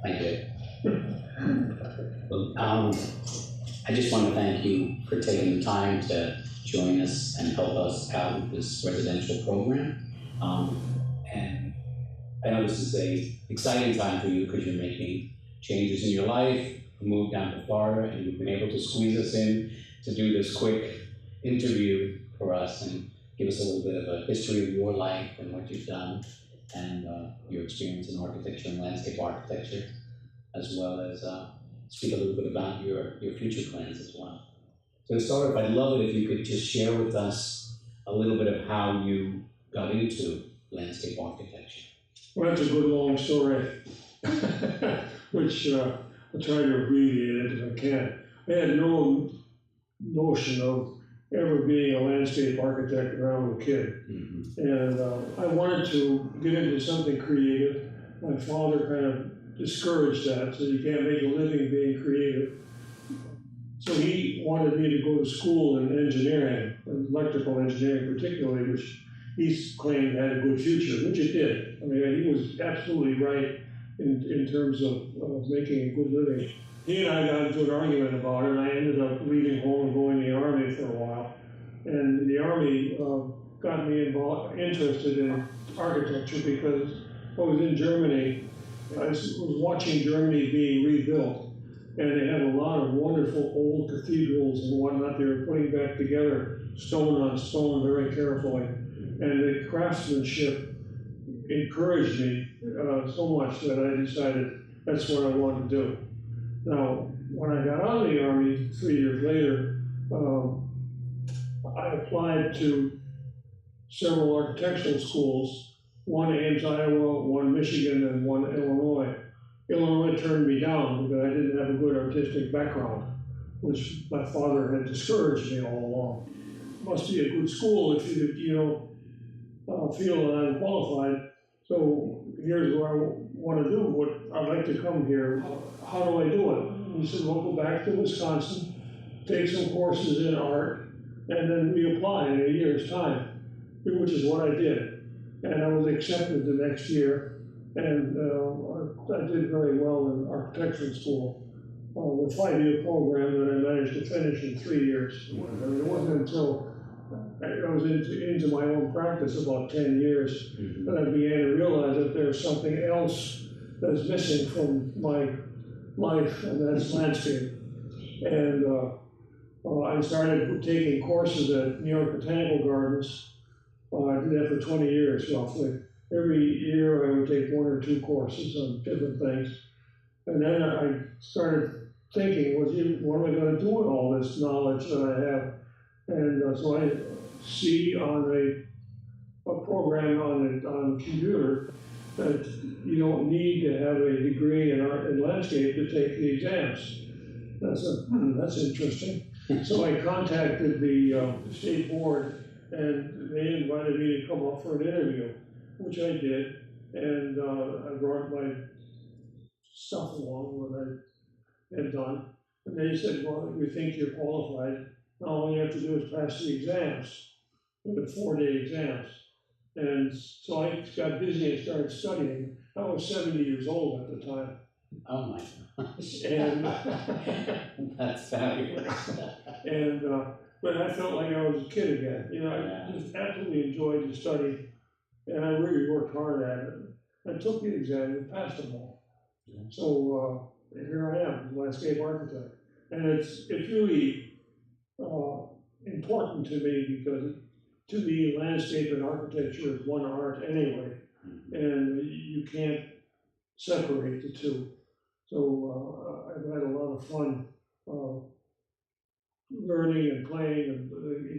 Thank you. Well, I just want to thank you for taking the time to join us and help us out with this residential program. And I know this is an exciting time for you because you're making changes in your life, moved down to Florida, and you've been able to squeeze us in to do this quick interview for us and give us a little bit of a history of your life and what you've done and your experience in architecture and landscape architecture, as well as speak a little bit about your future plans as well. So to start off, I'd love it if you could just share with us a little bit of how you got into landscape architecture. Well, that's a good long story, which I'll try to abbreviate it if I can. I had no notion of ever being a landscape architect when I was a kid. And I wanted to get into something creative. My father kind of discouraged that, so you can't make a living being creative. So he wanted me to go to school in engineering, electrical engineering particularly, which he claimed had a good future, which it did. I mean, he was absolutely right in terms of making a good living. He and I got into an argument about it, and I ended up leaving home and going to the Army for a while. And the Army got me interested in architecture because I was in Germany. I was watching Germany being rebuilt, and they had a lot of wonderful old cathedrals and whatnot. They were putting back together stone on stone very carefully. And the craftsmanship encouraged me so much that I decided that's what I wanted to do. Now, when I got out of the Army 3 years later, I applied to several architectural schools, one Ames, Iowa, one Michigan, and one Illinois. Illinois turned me down because I didn't have a good artistic background, which my father had discouraged me all along. It must be a good school if you don't feel that I'm qualified. So here's what I want to do. What I'd like to come here. How do I do it? And he said, well, go back to Wisconsin, take some courses in art, and then reapply in a year's time, which is what I did. And I was accepted the next year, and I did very well in architectural school. The 5-year program that I managed to finish in 3 years. I mean, it wasn't until I was into my own practice about 10 years that I began to realize that there's something else that's missing from my life, and that's landscape. And I started taking courses at New York Botanical Gardens. I did that for 20 years roughly. Every year I would take 1 or 2 courses on different things. And then I started thinking, well, what am I going to do with all this knowledge that I have? And so I see on a program on the computer that you don't need to have a degree in art and landscape to take the exams. I said, that's interesting. So I contacted the state board, and they invited me to come up for an interview, which I did. And I brought my stuff along, what I had done. And they said, well, we think you're qualified. Now all you have to do is pass the exams, the 4-day exams. And so I got busy and started studying. I was 70 years old at the time. Oh my gosh. And that's fabulous. And but I felt like I was a kid again. You know, I just absolutely enjoyed the study, and I really worked hard at it. I took the exam and passed them all. So here I am, landscape architect, and it's really important to me because to me, landscape and architecture is one art anyway, and you can't separate the two. So I've had a lot of fun learning and playing and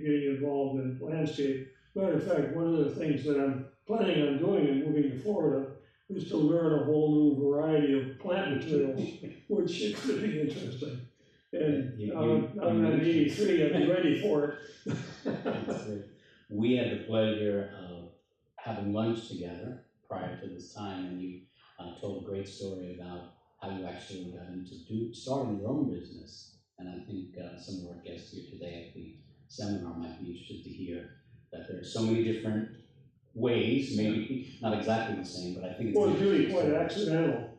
getting involved in landscape. Matter of fact, one of the things that I'm planning on doing and moving to Florida is to learn a whole new variety of plant materials, which is pretty interesting. And I'm at 83, I'll be ready for it. We had the pleasure of having lunch together prior to this time, and you told a great story about how you actually got into starting your own business. And I think some of our guests here today at the seminar might be interested to hear that there are so many different ways, maybe not exactly the same, but I think it's well, it's really quite accidental.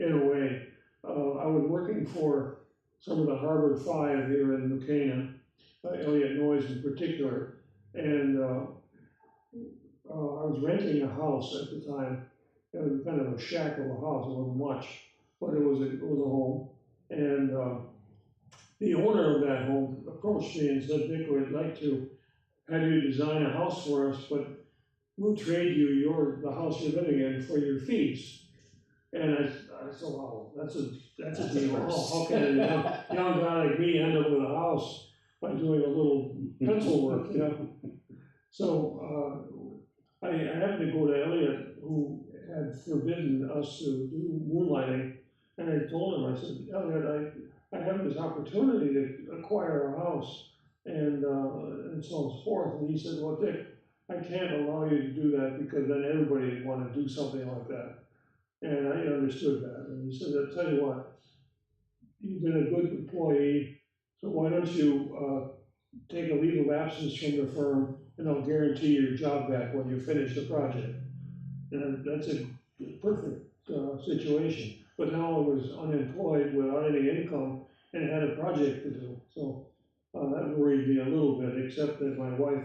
in a way. I was working for some of the Harvard Five here in New Canaan, Elliott Noyes in particular, and I was renting a house at the time. It was kind of a shack of a house, it wasn't much, but it was a home. And the owner of that home approached me and said, "Dick, we'd like to have you design a house for us, but we'll trade you the house you're living in for your fees." And I said, "Wow, that's a deal. How can a young guy like me end up with a house by doing a little pencil work, you know?" So I happened to go to Elliott, who had forbidden us to do moonlighting, and I told him, I said, "Elliott, I have this opportunity to acquire a house, and so on and so forth." And he said, "Well, Dick, I can't allow you to do that because then everybody would want to do something like that." And I understood that. And he said, "I'll tell you what, you've been a good employee, so why don't you take a leave of absence from the firm, and I'll guarantee your job back when you finish the project." And that's a perfect situation. But now I was unemployed without any income and had a project to do. So that worried me a little bit, except that my wife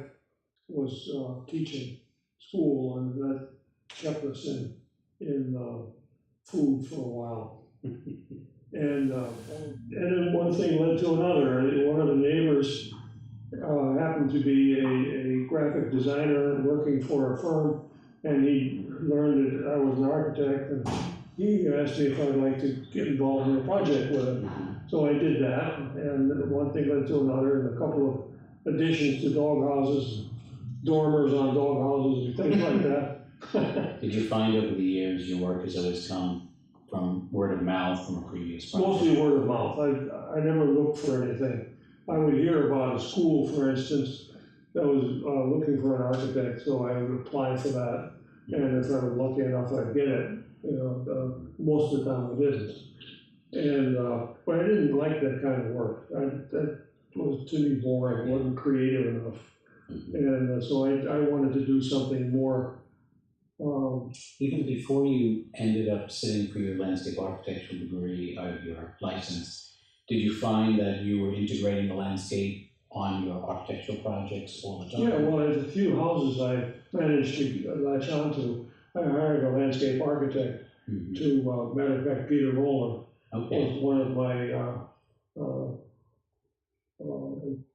was teaching school, and that kept us in food for a while. And then one thing led to another. One of the neighbors happened to be a graphic designer working for a firm, and he learned that I was an architect, and he asked me if I'd like to get involved in a project with him. So I did that, and one thing led to another, and a couple of additions to dog houses, dormers on dog houses, and things like that. Did you find over the years your work has always come from word of mouth from a previous project? Mostly word of mouth. I never looked for anything. I would hear about a school, for instance, that was looking for an architect, so I would apply for that. And if I was lucky enough, I'd get it. Most of the time I didn't. And but I didn't like that kind of work. That was to me boring. It wasn't creative enough. And so I wanted to do something more. Even before you ended up sitting for your landscape architectural degree, your license, did you find that you were integrating the landscape on your architectural projects all the time? Yeah, well, there's a few houses I managed to latch onto. I hired a landscape architect to, matter of fact, Peter Rowland was one of my,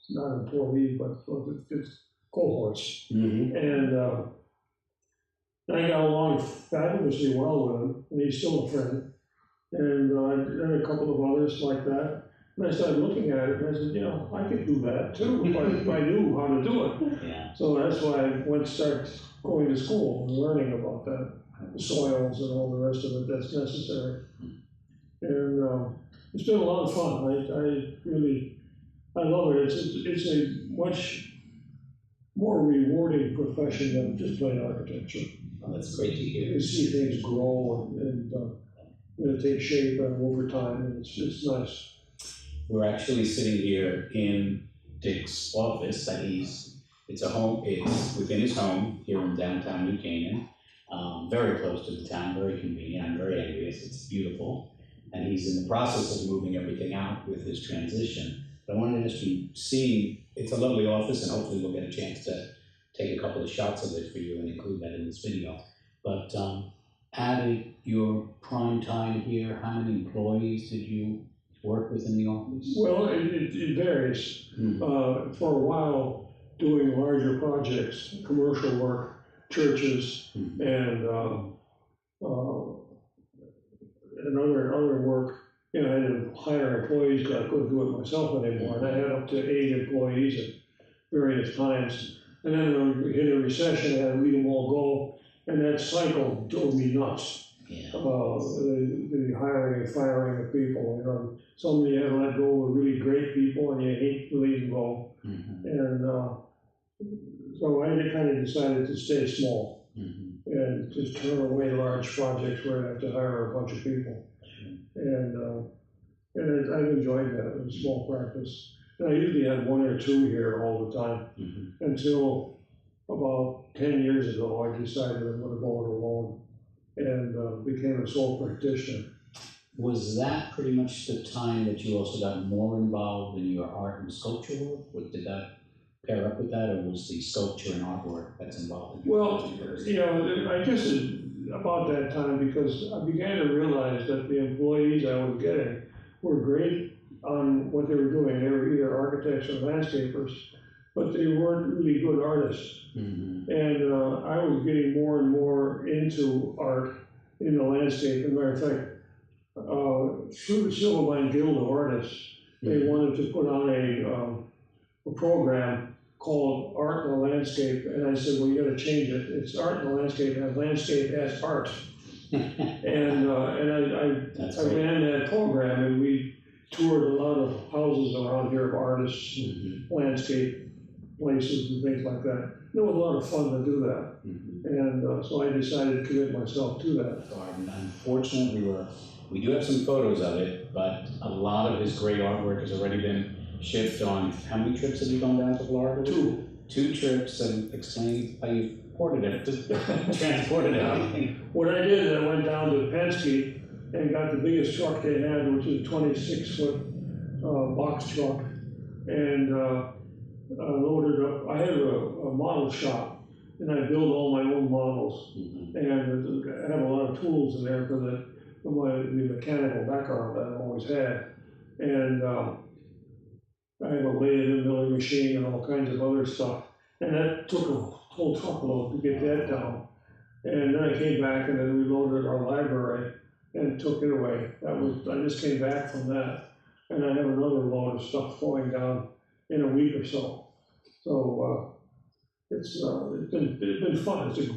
not employees, but it's cohorts. And I got along fabulously well with him, and he's still a friend. And a couple of others like that. And I started looking at it, and I said, I could do that too if I knew how to do it. Yeah. So that's why I started going to school and learning about that, the soils and all the rest of it that's necessary. And it's been a lot of fun. I love it. It's a much more rewarding profession than just plain architecture. Oh, that's great to hear. You see things grow and take shape over time, and it's nice. We're actually sitting here in Dick's office. It's within his home here in downtown New Canaan, very close to the town, very convenient. I'm very envious. It's beautiful, and he's in the process of moving everything out with his transition. But I wanted to ask you, it's a lovely office, and hopefully we'll get a chance to take a couple of shots of it for you and include that in this video. But at your prime time here, how many employees did you work with in the office? Well, it varies. For a while, doing larger projects, commercial work, churches, and other work. I didn't hire employees because I couldn't do it myself anymore. And I had up to 8 employees at various times. And then when we hit a recession, I had to leave them all go. And that cycle drove me nuts. Yeah. The hiring and firing of people. Some of you had let go were really great people, and you hate to leave them go. And so I kind of decided to stay small and just turn away large projects where I have to hire a bunch of people. And I've enjoyed that. It was a small practice. And I usually had 1 or 2 here all the time until about 10 years ago, I decided I'm going to go it alone and became a sole practitioner. Was that pretty much the time that you also got more involved in your art and sculpture work? Did that pair up with that, or was the sculpture and artwork that's involved in your Well, you know, I guess it's about that time because I began to realize that the employees I was getting were great on what they were doing. They were either architects or landscapers, but they weren't really good artists. Mm-hmm. And I was getting more and more into art in the landscape. As a matter of fact, through the Silverline Guild of Artists, they wanted to put on a program called Art in the Landscape, and I said, well, you got to change it. It's Art in the Landscape and landscape as art. and I ran that program, and we toured a lot of houses around here of artists, landscape places and things like that. It was a lot of fun to do that, and so I decided to commit myself to that. Unfortunately, we do have some photos of it, but a lot of his great artwork has already been shipped on. How many trips have you gone down to Florida? Two trips, and explain how you ported it, transported it. What I did, I went down to Penske and got the biggest truck they had, which is a 26-foot box truck, and loaded up. I had a model shop, and I build all my own models, and I have a lot of tools in there for the mechanical background that I've always had, and I have a lathe milling machine and all kinds of other stuff, and that took a whole truckload to get that down. And then I came back, and then we loaded our library and took it away. I just came back from that, and I have another load of stuff going down in a week or so. So it's been fun. It's a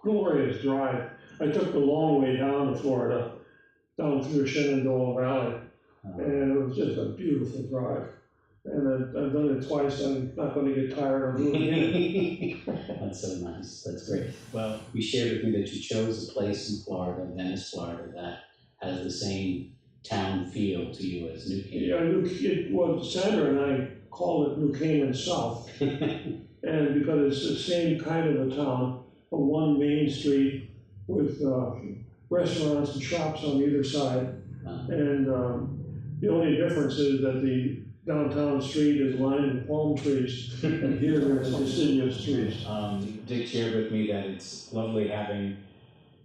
glorious drive. I took the long way down to Florida, down through the Shenandoah Valley, and it was just a beautiful drive. And I've done it twice. I'm not going to get tired of doing it again. That's so nice. That's great. Well, you shared with me that you chose a place in Florida, Venice, Florida, that has the same town feel to you as New Canaan. Yeah, well, Sandra and I call it New Canaan South, and because it's the same kind of a town, a one main street with restaurants and shops on either side, and the only difference is that the downtown street is lined with palm trees, and here there's deciduous trees. Dick shared with me that it's lovely having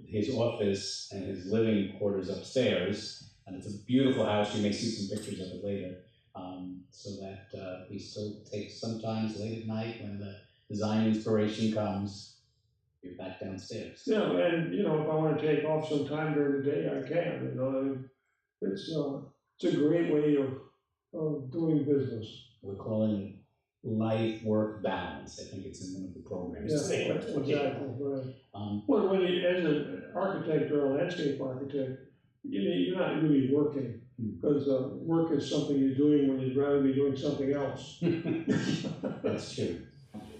his office and his living quarters upstairs, and it's a beautiful house. You may see some pictures of it later. So that we still take sometimes late at night when the design inspiration comes, you're back downstairs. Yeah, and if I want to take off some time during the day, I can. It's a great way of doing business. We're calling it life-work balance. I think it's in one of the programs. Yeah, exactly, right. Well, when you, as an architect or a landscape architect, you're not really working, because work is something you're doing when you'd rather be doing something else. That's true.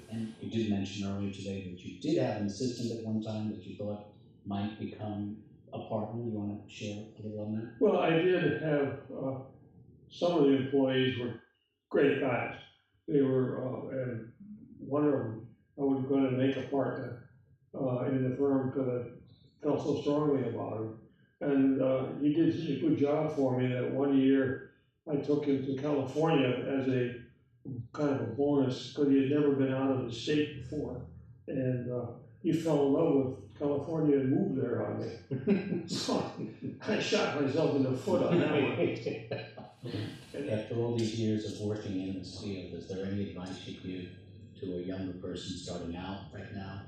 And you did mention earlier today that you did have an assistant at one time that you thought might become a partner. You want to share a little on that? Well, I did have some of the employees were great guys. They were, and one of them I was going to make a partner in the firm because I felt so strongly about him. And he did such a good job for me that one year I took him to California as a kind of a bonus because he had never been out of the state before. And he fell in love with California and moved there on me. So I shot myself in the foot on that one. After all these years of working in this field, is there any advice you give to a younger person starting out right now?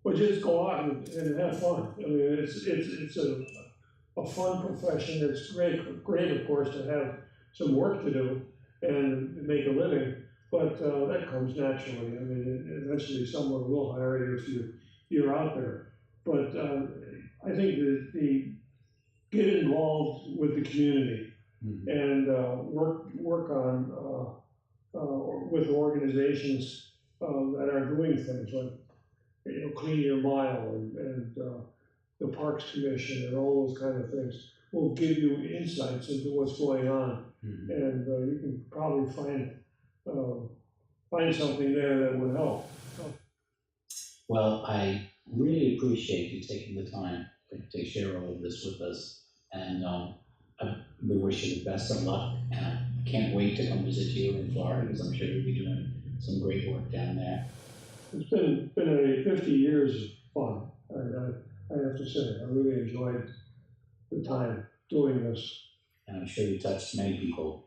Well, just go out and have fun. I mean, it's a fun profession. It's great, of course, to have some work to do and make a living, but that comes naturally. I mean, eventually someone will hire you if you're out there. But I think that the get involved with the community and work on with organizations that are doing things like Clean Your Mile and the Parks Commission and all those kind of things will give you insights into what's going on, and you can probably find something there that would help. Well, I really appreciate you taking the time to share all of this with us And we wish you the best of luck, and I can't wait to come visit you in Florida, because I'm sure you'll be doing some great work down there. It's been a 50 years of fun. I have to say, I really enjoyed the time doing this. And I'm sure you touched many people